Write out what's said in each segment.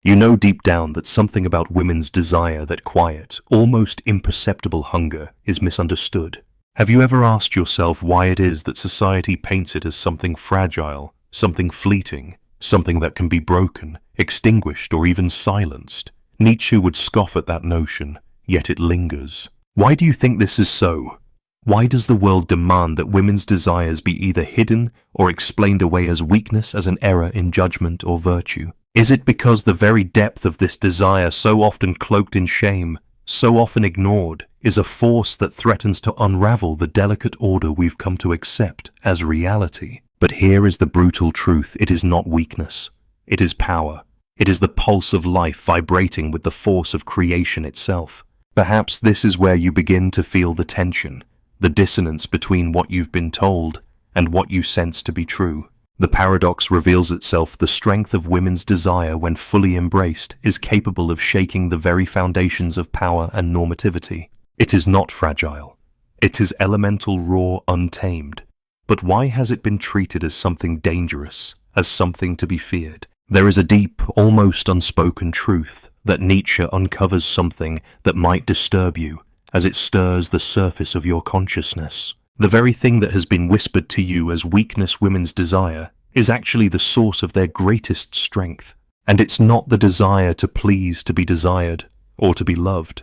You know deep down that something about women's desire, that quiet, almost imperceptible hunger, is misunderstood. Have you ever asked yourself why it is that society paints it as something fragile, something fleeting, something that can be broken, extinguished, or even silenced? Nietzsche would scoff at that notion, yet it lingers. Why do you think this is so? Why does the world demand that women's desires be either hidden or explained away as weakness, as an error in judgment or virtue? Is it because the very depth of this desire, so often cloaked in shame, so often ignored, is a force that threatens to unravel the delicate order we've come to accept as reality? But here is the brutal truth: it is not weakness. It is power. It is the pulse of life vibrating with the force of creation itself. Perhaps this is where you begin to feel the tension, the dissonance between what you've been told and what you sense to be true. The paradox reveals itself: the strength of women's desire, when fully embraced, is capable of shaking the very foundations of power and normativity. It is not fragile. It is elemental, raw, untamed. But why has it been treated as something dangerous, as something to be feared? There is a deep, almost unspoken truth that Nietzsche uncovers something that might disturb you as it stirs the surface of your consciousness. The very thing that has been whispered to you as weakness, women's desire, is actually the source of their greatest strength. And it's not the desire to please, to be desired, or to be loved.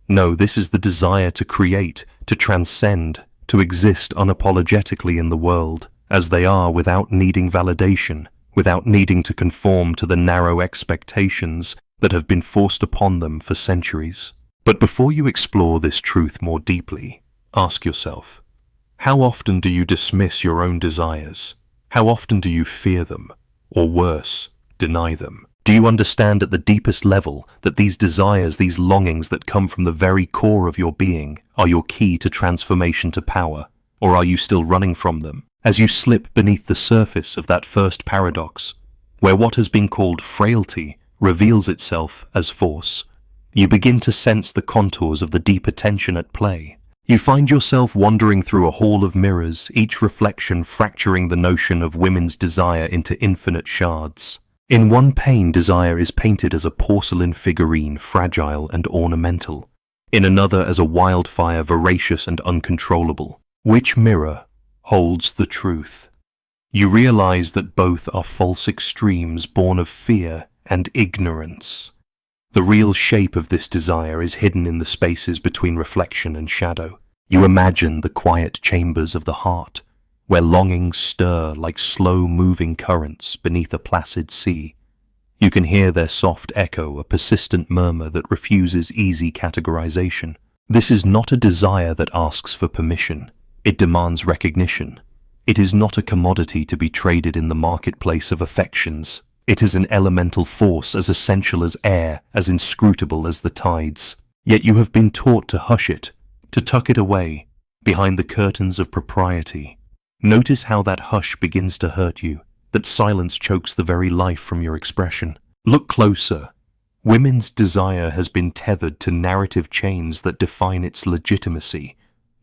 No, this is the desire to create, to transcend, to exist unapologetically in the world as they are, without needing validation, without needing to conform to the narrow expectations that have been forced upon them for centuries. But before you explore this truth more deeply, ask yourself, how often do you dismiss your own desires? How often do you fear them, or worse, deny them? Do you understand at the deepest level that these desires, these longings that come from the very core of your being, are your key to transformation, to power? Or are you still running from them? As you slip beneath the surface of that first paradox, where what has been called frailty reveals itself as force, you begin to sense the contours of the deeper tension at play. You find yourself wandering through a hall of mirrors, each reflection fracturing the notion of women's desire into infinite shards. In one pane, desire is painted as a porcelain figurine, fragile and ornamental. In another, as a wildfire, voracious and uncontrollable. Which mirror holds the truth? You realize that both are false extremes born of fear and ignorance. The real shape of this desire is hidden in the spaces between reflection and shadow. You imagine the quiet chambers of the heart, where longings stir like slow-moving currents beneath a placid sea. You can hear their soft echo, a persistent murmur that refuses easy categorization. This is not a desire that asks for permission. It demands recognition. It is not a commodity to be traded in the marketplace of affections. It is an elemental force, as essential as air, as inscrutable as the tides. Yet you have been taught to hush it, to tuck it away, behind the curtains of propriety. Notice how that hush begins to hurt you, that silence chokes the very life from your expression. Look closer. Women's desire has been tethered to narrative chains that define its legitimacy.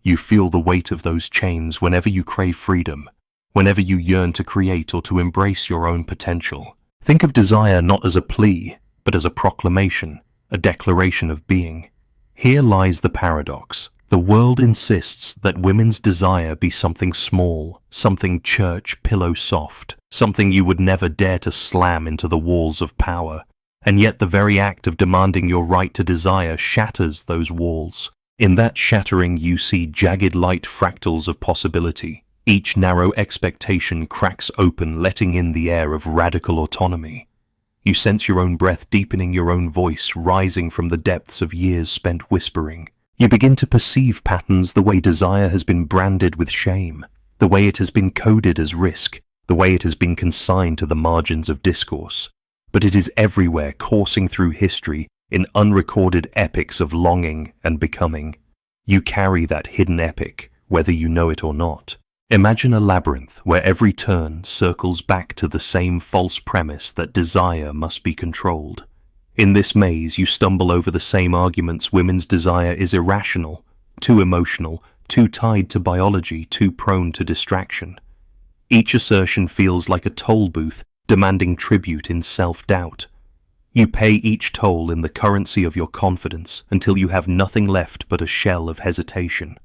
You feel the weight of those chains whenever you crave freedom, whenever you yearn to create or to embrace your own potential. Think of desire not as a plea, but as a proclamation, a declaration of being. Here lies the paradox. The world insists that women's desire be something small, something church pillow soft, something you would never dare to slam into the walls of power. And yet the very act of demanding your right to desire shatters those walls. In that shattering you see jagged light fractals of possibility. Each narrow expectation cracks open, letting in the air of radical autonomy. You sense your own breath deepening, your own voice rising from the depths of years spent whispering. You begin to perceive patterns, the way desire has been branded with shame, the way it has been coded as risk, the way it has been consigned to the margins of discourse. But it is everywhere, coursing through history in unrecorded epics of longing and becoming. You carry that hidden epic, whether you know it or not. Imagine a labyrinth where every turn circles back to the same false premise that desire must be controlled. In this maze, you stumble over the same arguments: women's desire is irrational, too emotional, too tied to biology, too prone to distraction. Each assertion feels like a toll booth demanding tribute in self-doubt. You pay each toll in the currency of your confidence until you have nothing left but a shell of hesitation.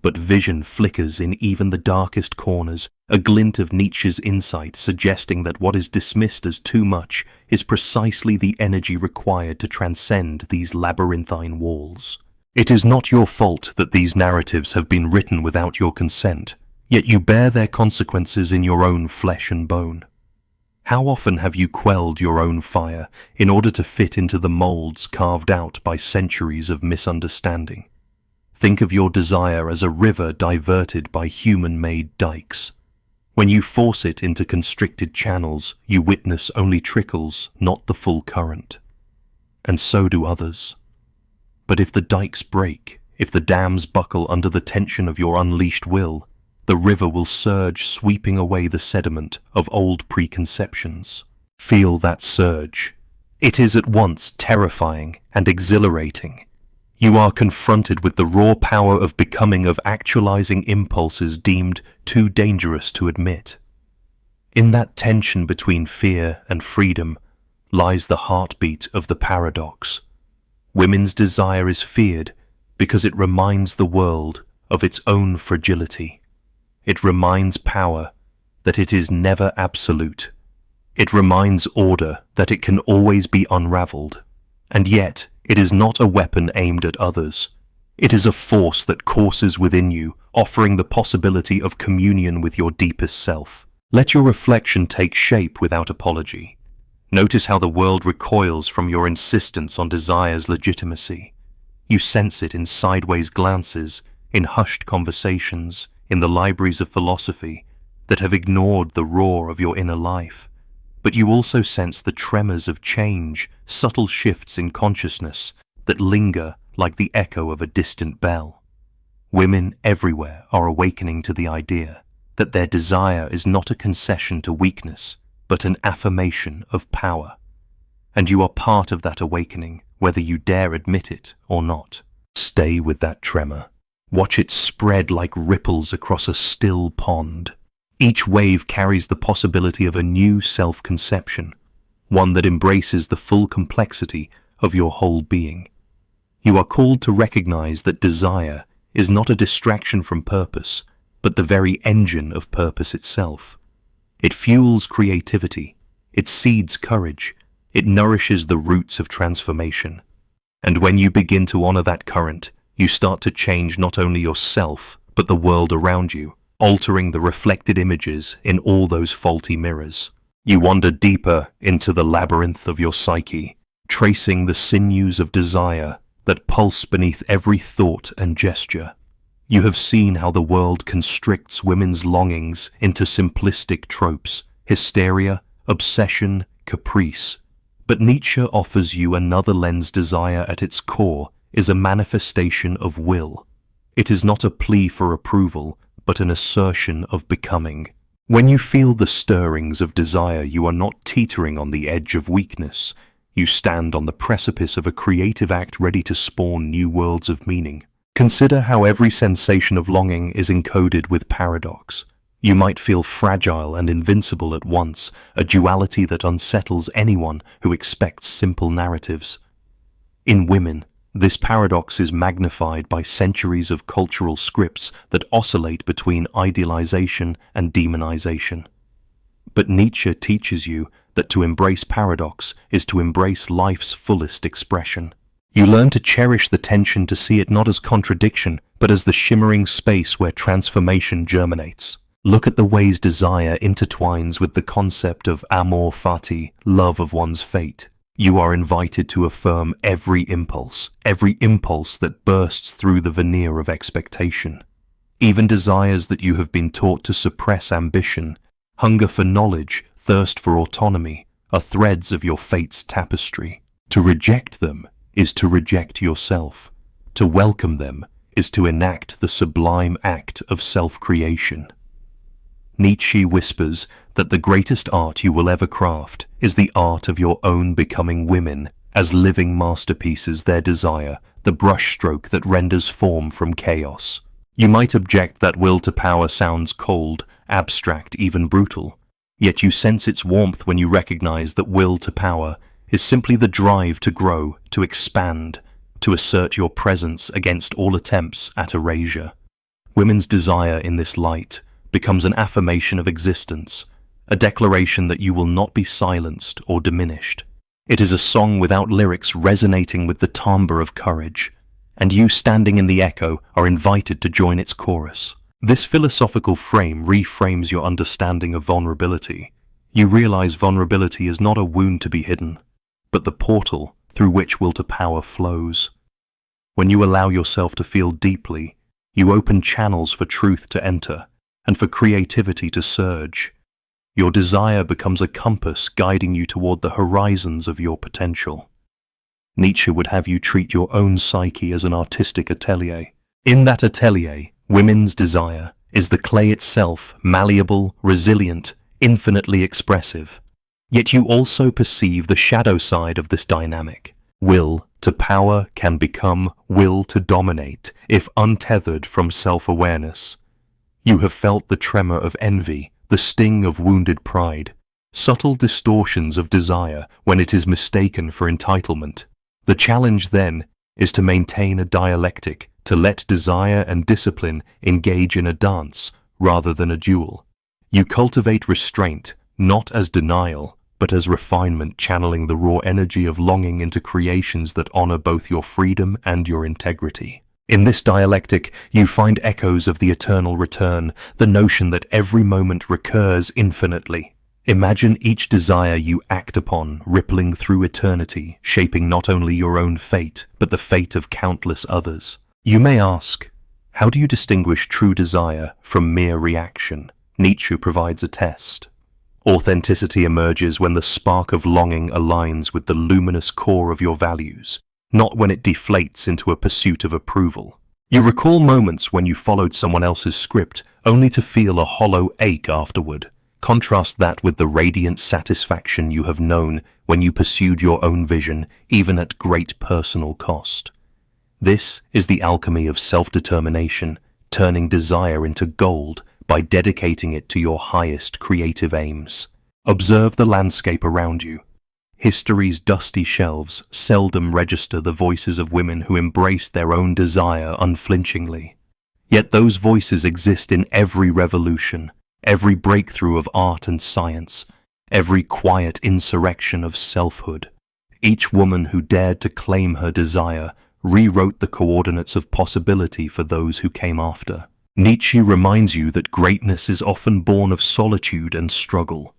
But vision flickers in even the darkest corners, a glint of Nietzsche's insight suggesting that what is dismissed as too much is precisely the energy required to transcend these labyrinthine walls. It is not your fault that these narratives have been written without your consent, yet you bear their consequences in your own flesh and bone. How often have you quelled your own fire in order to fit into the molds carved out by centuries of misunderstanding? Think of your desire as a river diverted by human-made dikes. When you force it into constricted channels, you witness only trickles, not the full current. And so do others. But if the dikes break, if the dams buckle under the tension of your unleashed will, the river will surge, sweeping away the sediment of old preconceptions. Feel that surge. It is at once terrifying and exhilarating. You are confronted with the raw power of becoming, of actualizing impulses deemed too dangerous to admit. In that tension between fear and freedom lies the heartbeat of the paradox. Women's desire is feared because it reminds the world of its own fragility. It reminds power that it is never absolute. It reminds order that it can always be unraveled. And yet, it is not a weapon aimed at others. It is a force that courses within you, offering the possibility of communion with your deepest self. Let your reflection take shape without apology. Notice how the world recoils from your insistence on desire's legitimacy. You sense it in sideways glances, in hushed conversations, in the libraries of philosophy that have ignored the roar of your inner life. But you also sense the tremors of change, subtle shifts in consciousness that linger like the echo of a distant bell. Women everywhere are awakening to the idea that their desire is not a concession to weakness, but an affirmation of power. And you are part of that awakening, whether you dare admit it or not. Stay with that tremor. Watch it spread like ripples across a still pond. Each wave carries the possibility of a new self-conception, one that embraces the full complexity of your whole being. You are called to recognize that desire is not a distraction from purpose, but the very engine of purpose itself. It fuels creativity, it seeds courage, it nourishes the roots of transformation. And when you begin to honor that current, you start to change not only yourself, but the world around you, altering the reflected images in all those faulty mirrors. You wander deeper into the labyrinth of your psyche, tracing the sinews of desire that pulse beneath every thought and gesture. You have seen how the world constricts women's longings into simplistic tropes, hysteria, obsession, caprice. But Nietzsche offers you another lens. Desire at its core is a manifestation of will. It is not a plea for approval, but an assertion of becoming. When you feel the stirrings of desire, you are not teetering on the edge of weakness. You stand on the precipice of a creative act ready to spawn new worlds of meaning. Consider how every sensation of longing is encoded with paradox. You might feel fragile and invincible at once, a duality that unsettles anyone who expects simple narratives. In women, this paradox is magnified by centuries of cultural scripts that oscillate between idealization and demonization. But Nietzsche teaches you that to embrace paradox is to embrace life's fullest expression. You learn to cherish the tension, to see it not as contradiction, but as the shimmering space where transformation germinates. Look at the ways desire intertwines with the concept of amor fati, love of one's fate. You are invited to affirm every impulse that bursts through the veneer of expectation. Even desires that you have been taught to suppress: ambition, hunger for knowledge, thirst for autonomy, are threads of your fate's tapestry. To reject them is to reject yourself. To welcome them is to enact the sublime act of self-creation. Nietzsche whispers that the greatest art you will ever craft is the art of your own becoming. Women, as living masterpieces, their desire, the brushstroke that renders form from chaos. You might object that will to power sounds cold, abstract, even brutal. Yet you sense its warmth when you recognize that will to power is simply the drive to grow, to expand, to assert your presence against all attempts at erasure. Women's desire in this light becomes an affirmation of existence, a declaration that you will not be silenced or diminished. It is a song without lyrics resonating with the timbre of courage, and you standing in the echo are invited to join its chorus. This philosophical frame reframes your understanding of vulnerability. You realize vulnerability is not a wound to be hidden, but the portal through which will to power flows. When you allow yourself to feel deeply, you open channels for truth to enter and for creativity to surge. Your desire becomes a compass guiding you toward the horizons of your potential. Nietzsche would have you treat your own psyche as an artistic atelier. In that atelier, women's desire is the clay itself, malleable, resilient, infinitely expressive. Yet you also perceive the shadow side of this dynamic. Will to power can become will to dominate if untethered from self-awareness. You have felt the tremor of envy, the sting of wounded pride, subtle distortions of desire when it is mistaken for entitlement. The challenge then is to maintain a dialectic, to let desire and discipline engage in a dance rather than a duel. You cultivate restraint, not as denial, but as refinement, channeling the raw energy of longing into creations that honor both your freedom and your integrity. In this dialectic, you find echoes of the eternal return, the notion that every moment recurs infinitely. Imagine each desire you act upon rippling through eternity, shaping not only your own fate, but the fate of countless others. You may ask, how do you distinguish true desire from mere reaction? Nietzsche provides a test. Authenticity emerges when the spark of longing aligns with the luminous core of your values, not when it deflates into a pursuit of approval. You recall moments when you followed someone else's script, only to feel a hollow ache afterward. Contrast that with the radiant satisfaction you have known when you pursued your own vision, even at great personal cost. This is the alchemy of self-determination, turning desire into gold by dedicating it to your highest creative aims. Observe the landscape around you. History's dusty shelves seldom register the voices of women who embraced their own desire unflinchingly. Yet those voices exist in every revolution, every breakthrough of art and science, every quiet insurrection of selfhood. Each woman who dared to claim her desire rewrote the coordinates of possibility for those who came after. Nietzsche reminds you that greatness is often born of solitude and struggle.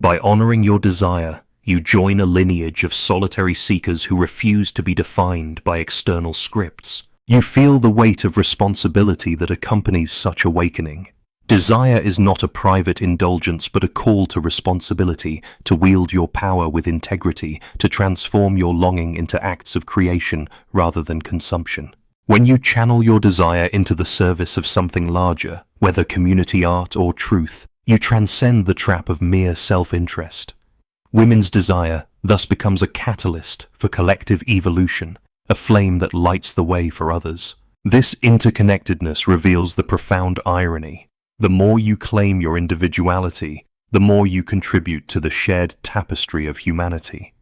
By honoring your desire, you join a lineage of solitary seekers who refuse to be defined by external scripts. You feel the weight of responsibility that accompanies such awakening. Desire is not a private indulgence but a call to responsibility, to wield your power with integrity, to transform your longing into acts of creation rather than consumption. When you channel your desire into the service of something larger, whether community art or truth, you transcend the trap of mere self-interest. Women's desire thus becomes a catalyst for collective evolution, a flame that lights the way for others. This interconnectedness reveals the profound irony. The more you claim your individuality, the more you contribute to the shared tapestry of humanity.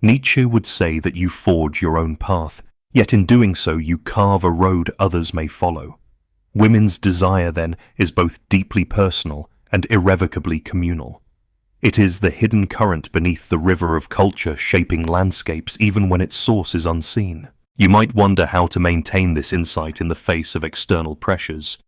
Nietzsche would say that you forge your own path, yet in doing so you carve a road others may follow. Women's desire, then, is both deeply personal and irrevocably communal. It is the hidden current beneath the river of culture shaping landscapes even when its source is unseen. You might wonder how to maintain this insight in the face of external pressures.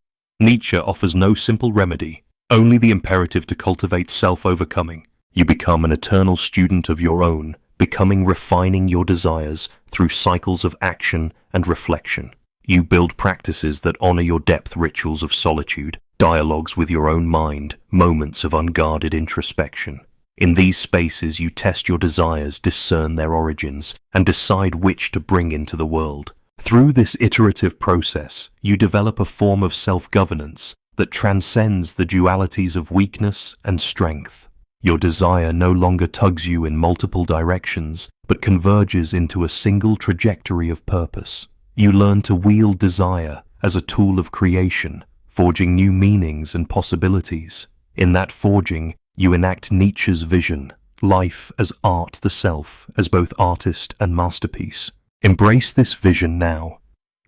Nietzsche offers no simple remedy, only the imperative to cultivate self-overcoming. You become an eternal student of your own, refining your desires through cycles of action and reflection. You build practices that honor your depth rituals of solitude, dialogues with your own mind, moments of unguarded introspection. In these spaces you test your desires, discern their origins, and decide which to bring into the world. Through this iterative process, you develop a form of self-governance that transcends the dualities of weakness and strength. Your desire no longer tugs you in multiple directions, but converges into a single trajectory of purpose. You learn to wield desire as a tool of creation, forging new meanings and possibilities. In that forging, you enact Nietzsche's vision, life as art, the self as both artist and masterpiece. Embrace this vision now.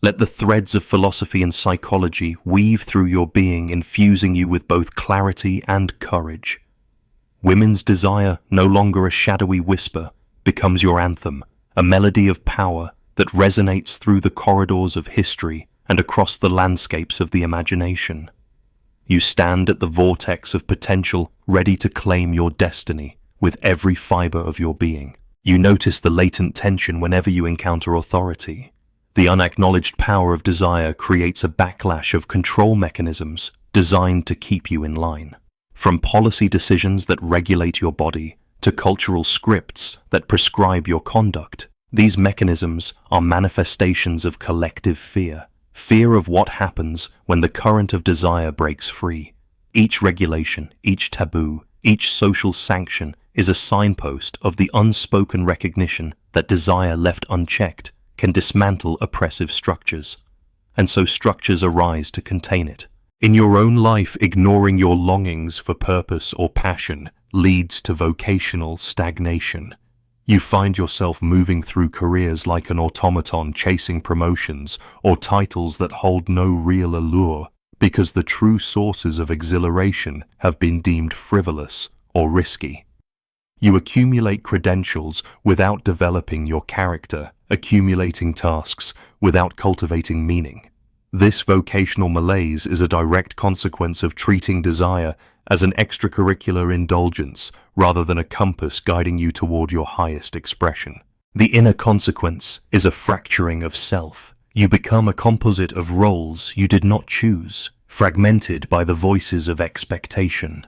Let the threads of philosophy and psychology weave through your being, infusing you with both clarity and courage. Women's desire, no longer a shadowy whisper, becomes your anthem, a melody of power that resonates through the corridors of history and across the landscapes of the imagination. You stand at the vortex of potential, ready to claim your destiny with every fiber of your being. You notice the latent tension whenever you encounter authority. The unacknowledged power of desire creates a backlash of control mechanisms designed to keep you in line. From policy decisions that regulate your body to cultural scripts that prescribe your conduct, these mechanisms are manifestations of collective fear. Fear of what happens when the current of desire breaks free. Each regulation, each taboo, each social sanction is a signpost of the unspoken recognition that desire left unchecked can dismantle oppressive structures. And so structures arise to contain it. In your own life, ignoring your longings for purpose or passion leads to vocational stagnation. You find yourself moving through careers like an automaton, chasing promotions or titles that hold no real allure because the true sources of exhilaration have been deemed frivolous or risky. You accumulate credentials without developing your character, accumulating tasks without cultivating meaning. This vocational malaise is a direct consequence of treating desire as an extracurricular indulgence rather than a compass guiding you toward your highest expression. The inner consequence is a fracturing of self. You become a composite of roles you did not choose, fragmented by the voices of expectation.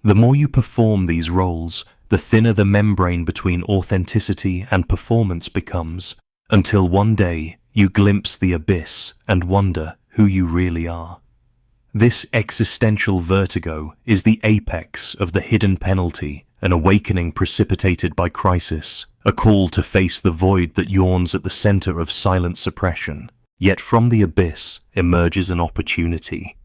The more you perform these roles, the thinner the membrane between authenticity and performance becomes, until one day you glimpse the abyss and wonder who you really are. This existential vertigo is the apex of the hidden penalty, an awakening precipitated by crisis, a call to face the void that yawns at the center of silent suppression. Yet from the abyss emerges an opportunity.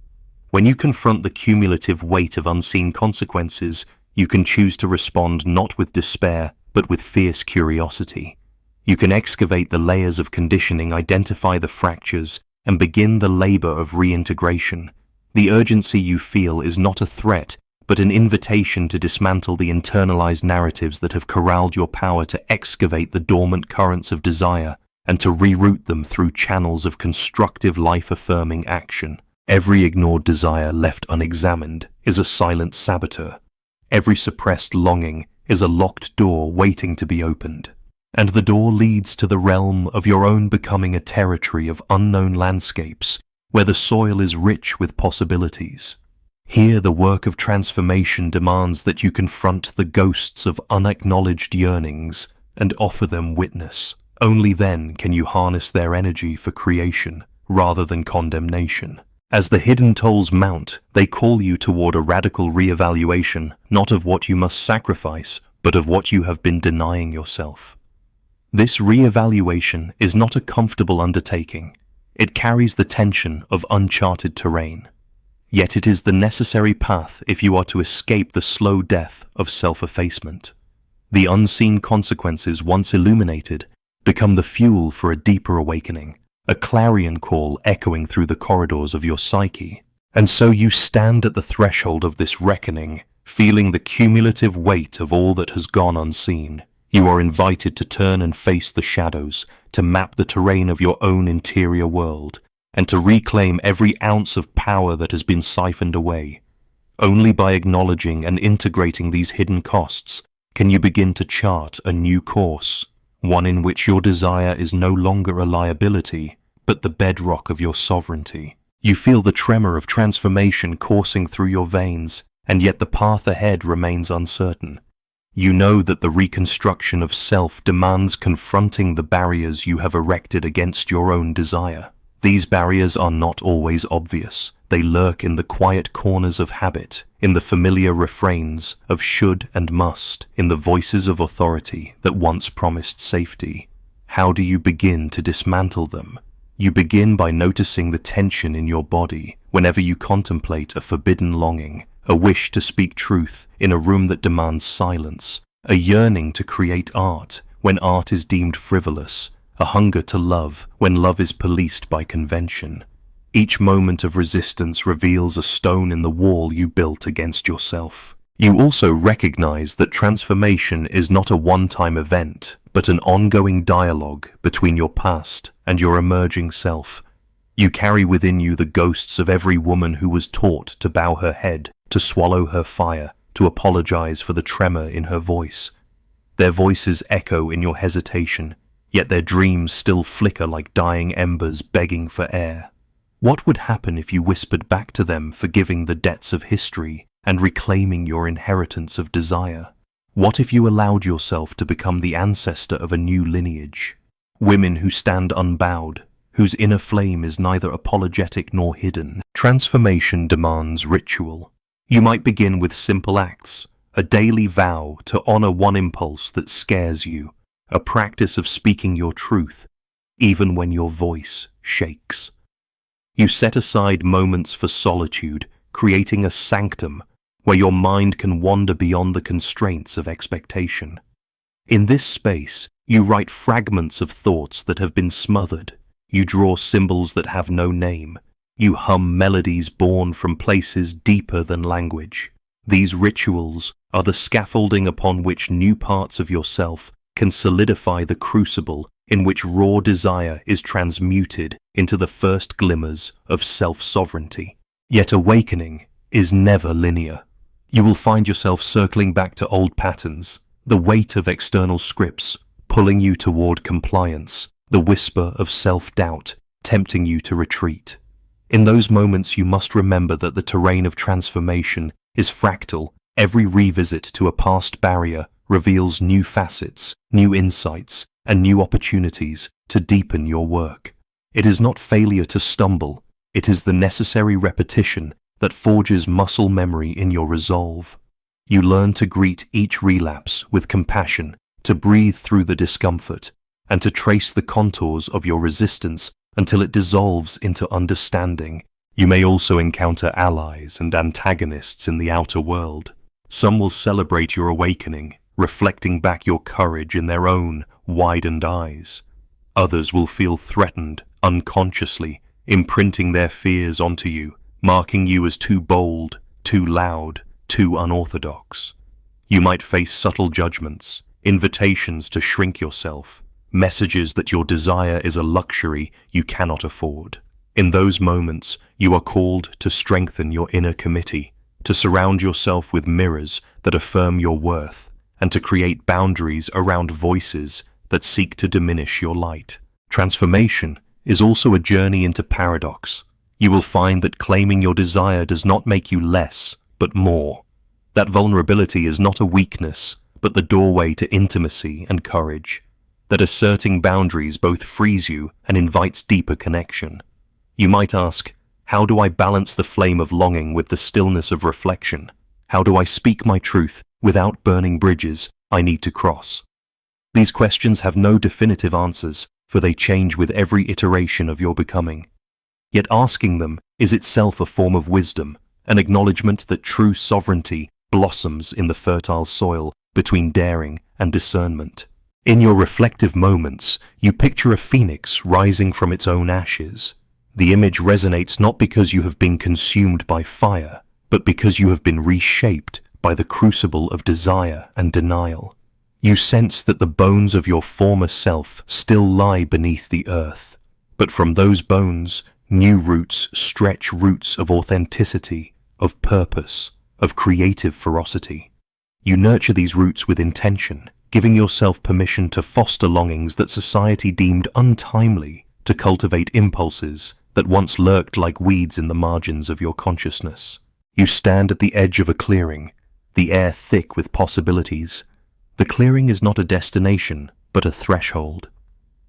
When you confront the cumulative weight of unseen consequences, you can choose to respond not with despair, but with fierce curiosity. You can excavate the layers of conditioning, identify the fractures, and begin the labor of reintegration. The urgency you feel is not a threat, but an invitation to dismantle the internalized narratives that have corralled your power, to excavate the dormant currents of desire, and to reroute them through channels of constructive, life-affirming action. Every ignored desire left unexamined is a silent saboteur. Every suppressed longing is a locked door waiting to be opened. And the door leads to the realm of your own becoming, a territory of unknown landscapes where the soil is rich with possibilities. Here the work of transformation demands that you confront the ghosts of unacknowledged yearnings and offer them witness. Only then can you harness their energy for creation rather than condemnation. As the hidden tolls mount, they call you toward a radical reevaluation, not of what you must sacrifice, but of what you have been denying yourself. This reevaluation is not a comfortable undertaking. It carries the tension of uncharted terrain. Yet it is the necessary path if you are to escape the slow death of self-effacement. The unseen consequences, once illuminated, become the fuel for a deeper awakening, a clarion call echoing through the corridors of your psyche. And so you stand at the threshold of this reckoning, feeling the cumulative weight of all that has gone unseen. You are invited to turn and face the shadows, to map the terrain of your own interior world, and to reclaim every ounce of power that has been siphoned away. Only by acknowledging and integrating these hidden costs can you begin to chart a new course, one in which your desire is no longer a liability, but the bedrock of your sovereignty. You feel the tremor of transformation coursing through your veins, and yet the path ahead remains uncertain. You know that the reconstruction of self demands confronting the barriers you have erected against your own desire. These barriers are not always obvious. They lurk in the quiet corners of habit, in the familiar refrains of should and must, in the voices of authority that once promised safety. How do you begin to dismantle them? You begin by noticing the tension in your body whenever you contemplate a forbidden longing, a wish to speak truth in a room that demands silence, a yearning to create art when art is deemed frivolous, a hunger to love when love is policed by convention. Each moment of resistance reveals a stone in the wall you built against yourself. You also recognize that transformation is not a one-time event, but an ongoing dialogue between your past and your emerging self. You carry within you the ghosts of every woman who was taught to bow her head, to swallow her fire, to apologize for the tremor in her voice. Their voices echo in your hesitation, yet their dreams still flicker like dying embers begging for air. What would happen if you whispered back to them, forgiving the debts of history and reclaiming your inheritance of desire? What if you allowed yourself to become the ancestor of a new lineage? Women who stand unbowed, whose inner flame is neither apologetic nor hidden. Transformation demands ritual. You might begin with simple acts, a daily vow to honor one impulse that scares you, a practice of speaking your truth, even when your voice shakes. You set aside moments for solitude, creating a sanctum where your mind can wander beyond the constraints of expectation. In this space, you write fragments of thoughts that have been smothered. You draw symbols that have no name. You hum melodies born from places deeper than language. These rituals are the scaffolding upon which new parts of yourself can solidify the crucible in which raw desire is transmuted into the first glimmers of self-sovereignty. Yet awakening is never linear. You will find yourself circling back to old patterns, the weight of external scripts pulling you toward compliance, the whisper of self-doubt tempting you to retreat. In those moments, you must remember that the terrain of transformation is fractal. Every revisit to a past barrier reveals new facets, new insights, and new opportunities to deepen your work. It is not failure to stumble, it is the necessary repetition that forges muscle memory in your resolve. You learn to greet each relapse with compassion, to breathe through the discomfort, and to trace the contours of your resistance until it dissolves into understanding. You may also encounter allies and antagonists in the outer world. Some will celebrate your awakening, reflecting back your courage in their own widened eyes. Others will feel threatened unconsciously, imprinting their fears onto you, marking you as too bold, too loud, too unorthodox. You might face subtle judgments, invitations to shrink yourself, messages that your desire is a luxury you cannot afford. In those moments, you are called to strengthen your inner committee, to surround yourself with mirrors that affirm your worth, and to create boundaries around voices that seek to diminish your light. Transformation is also a journey into paradox. You will find that claiming your desire does not make you less, but more. That vulnerability is not a weakness, but the doorway to intimacy and courage. That asserting boundaries both frees you and invites deeper connection. You might ask, how do I balance the flame of longing with the stillness of reflection? How do I speak my truth without burning bridges I need to cross? These questions have no definitive answers, for they change with every iteration of your becoming. Yet asking them is itself a form of wisdom, an acknowledgement that true sovereignty blossoms in the fertile soil between daring and discernment. In your reflective moments, you picture a phoenix rising from its own ashes. The image resonates not because you have been consumed by fire, but because you have been reshaped by the crucible of desire and denial. You sense that the bones of your former self still lie beneath the earth, but from those bones, new roots stretch, roots of authenticity, of purpose, of creative ferocity. You nurture these roots with intention, giving yourself permission to foster longings that society deemed untimely, to cultivate impulses that once lurked like weeds in the margins of your consciousness. You stand at the edge of a clearing, the air thick with possibilities. The clearing is not a destination, but a threshold.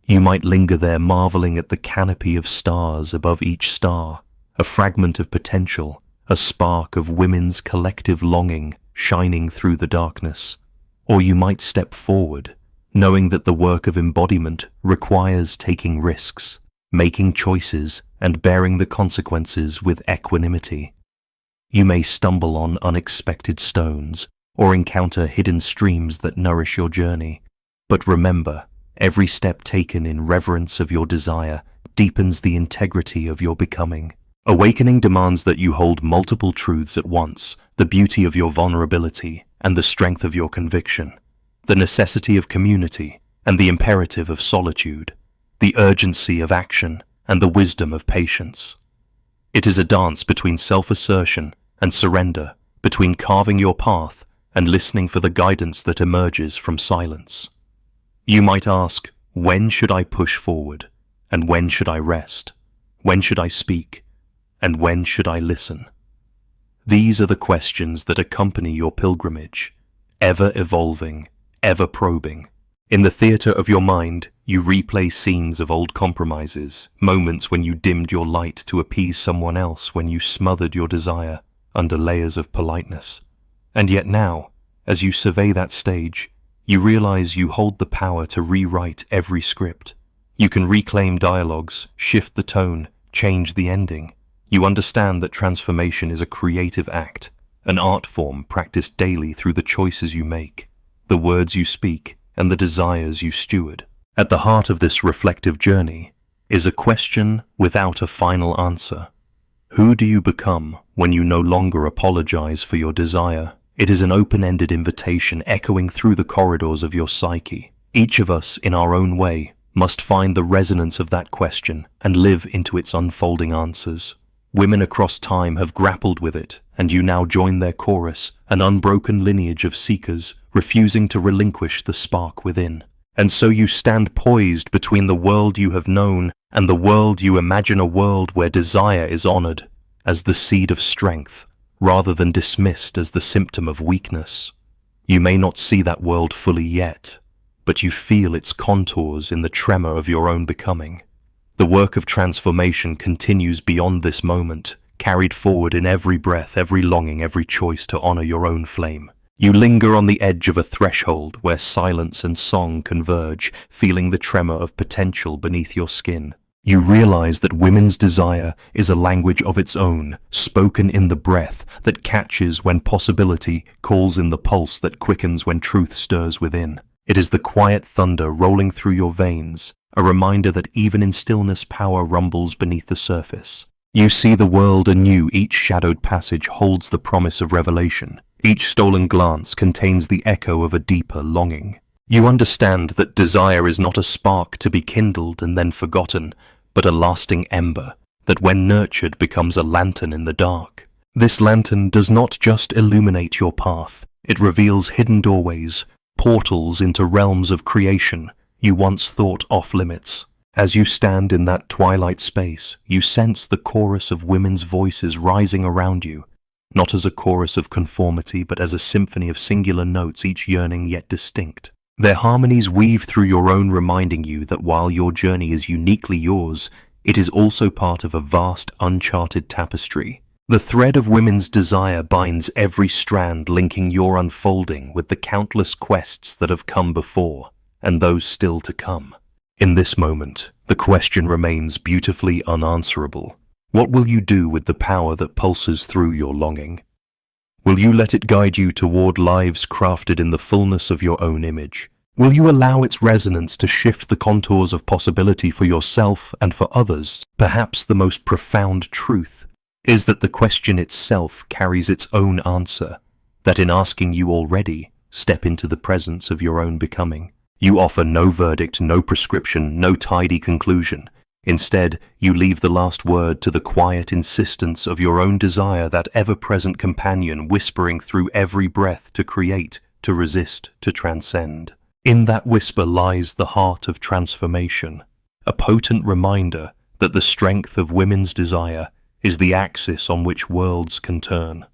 You might linger there, marveling at the canopy of stars above each star, a fragment of potential, a spark of women's collective longing shining through the darkness. Or you might step forward, knowing that the work of embodiment requires taking risks, making choices, and bearing the consequences with equanimity. You may stumble on unexpected stones, or encounter hidden streams that nourish your journey. But remember, every step taken in reverence of your desire deepens the integrity of your becoming. Awakening demands that you hold multiple truths at once: the beauty of your vulnerability and the strength of your conviction, the necessity of community and the imperative of solitude, the urgency of action and the wisdom of patience. It is a dance between self-assertion and surrender, between carving your path and listening for the guidance that emerges from silence. You might ask, when should I push forward? And when should I rest? When should I speak? And when should I listen? These are the questions that accompany your pilgrimage, ever evolving, ever probing. In the theater of your mind, you replay scenes of old compromises, moments when you dimmed your light to appease someone else, when you smothered your desire under layers of politeness. And yet now, as you survey that stage, you realize you hold the power to rewrite every script. You can reclaim dialogues, shift the tone, change the ending. You understand that transformation is a creative act, an art form practiced daily through the choices you make, the words you speak, and the desires you steward. At the heart of this reflective journey is a question without a final answer. Who do you become when you no longer apologize for your desire? It is an open-ended invitation echoing through the corridors of your psyche. Each of us, in our own way, must find the resonance of that question and live into its unfolding answers. Women across time have grappled with it, and you now join their chorus, an unbroken lineage of seekers, refusing to relinquish the spark within. And so you stand poised between the world you have known and the world you imagine, a world where desire is honored as the seed of strength, rather than dismissed as the symptom of weakness. You may not see that world fully yet, but you feel its contours in the tremor of your own becoming. The work of transformation continues beyond this moment, carried forward in every breath, every longing, every choice to honor your own flame. You linger on the edge of a threshold where silence and song converge, feeling the tremor of potential beneath your skin. You realize that women's desire is a language of its own, spoken in the breath that catches when possibility calls, in the pulse that quickens when truth stirs within. It is the quiet thunder rolling through your veins, a reminder that even in stillness power rumbles beneath the surface. You see the world anew. Each shadowed passage holds the promise of revelation. Each stolen glance contains the echo of a deeper longing. You understand that desire is not a spark to be kindled and then forgotten, but a lasting ember that when nurtured becomes a lantern in the dark. This lantern does not just illuminate your path, it reveals hidden doorways, portals into realms of creation you once thought off limits. As you stand in that twilight space, you sense the chorus of women's voices rising around you, not as a chorus of conformity, but as a symphony of singular notes, each yearning yet distinct. Their harmonies weave through your own, reminding you that while your journey is uniquely yours, it is also part of a vast, uncharted tapestry. The thread of women's desire binds every strand, linking your unfolding with the countless quests that have come before and those still to come. In this moment, the question remains beautifully unanswerable. What will you do with the power that pulses through your longing? Will you let it guide you toward lives crafted in the fullness of your own image? Will you allow its resonance to shift the contours of possibility for yourself and for others? Perhaps the most profound truth is that the question itself carries its own answer, that in asking you already step into the presence of your own becoming. You offer no verdict, no prescription, no tidy conclusion. Instead, you leave the last word to the quiet insistence of your own desire, that ever-present companion whispering through every breath to create, to resist, to transcend. In that whisper lies the heart of transformation, a potent reminder that the strength of women's desire is the axis on which worlds can turn.